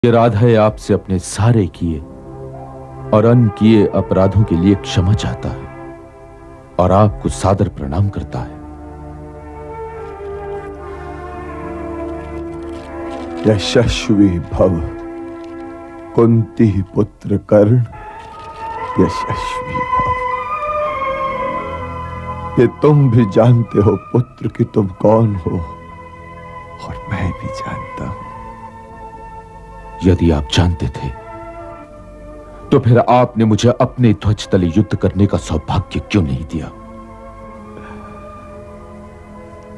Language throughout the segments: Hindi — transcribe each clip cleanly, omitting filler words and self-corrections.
ये राधा आपसे अपने सारे किए और अनकिए अपराधों के लिए क्षमा चाहता है और आपको सादर प्रणाम करता है। यशस्वी भव कुंती पुत्र कर्ण, यशस्वी भव। ये तुम भी जानते हो पुत्र कि तुम कौन हो और मैं भी जानता हूं। यदि आप जानते थे तो फिर आपने मुझे अपने ध्वज तले युद्ध करने का सौभाग्य क्यों नहीं दिया?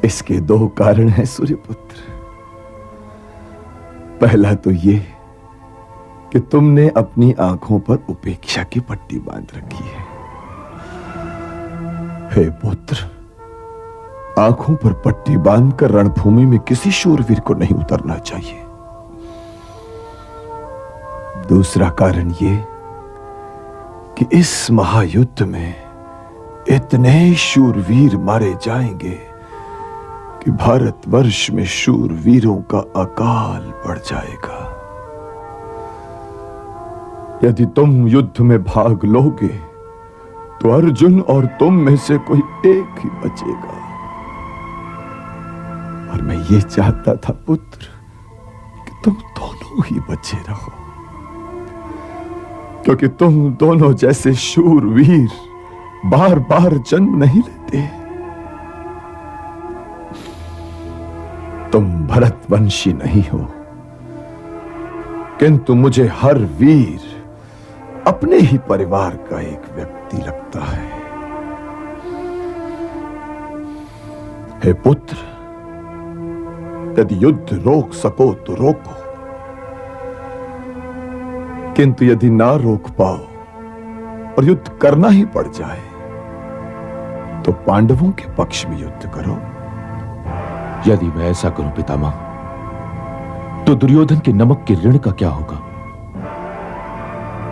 इसके दो कारण हैं सूर्यपुत्र। पहला तो ये कि तुमने अपनी आंखों पर उपेक्षा की पट्टी बांध रखी है। हे पुत्र, आंखों पर पट्टी बांधकर रणभूमि में किसी शूरवीर को नहीं उतरना चाहिए। दूसरा कारण ये कि इस महायुद्ध में इतने शूरवीर मारे जाएंगे कि भारतवर्ष में शूरवीरों का अकाल पड़ जाएगा। यदि तुम युद्ध में भाग लोगे तो अर्जुन और तुम में से कोई एक ही बचेगा। और मैं ये चाहता था पुत्र कि तुम दोनों ही बचे रहो, क्योंकि तुम दोनों जैसे शूरवीर बार बार जन्म नहीं लेते। तुम भरतवंशी नहीं हो, किंतु मुझे हर वीर अपने ही परिवार का एक व्यक्ति लगता है। हे पुत्र, यदि युद्ध रोक सको तो रोको, किंतु यदि ना रोक पाओ और युद्ध करना ही पड़ जाए तो पांडवों के पक्ष में युद्ध करो। यदि मैं ऐसा करूं पितामह, तो दुर्योधन के नमक के ऋण का क्या होगा?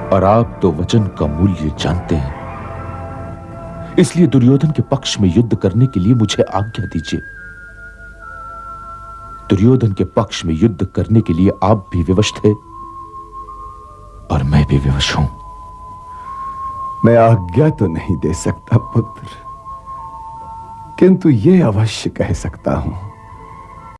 और आप तो वचन का मूल्य जानते हैं, इसलिए दुर्योधन के पक्ष में युद्ध करने के लिए मुझे आज्ञा दीजिए। दुर्योधन के पक्ष में युद्ध करने के लिए आप भी विवश थे और मैं भी विवश हूं। मैं आज्ञा तो नहीं दे सकता पुत्र, किंतु यह अवश्य कह सकता हूं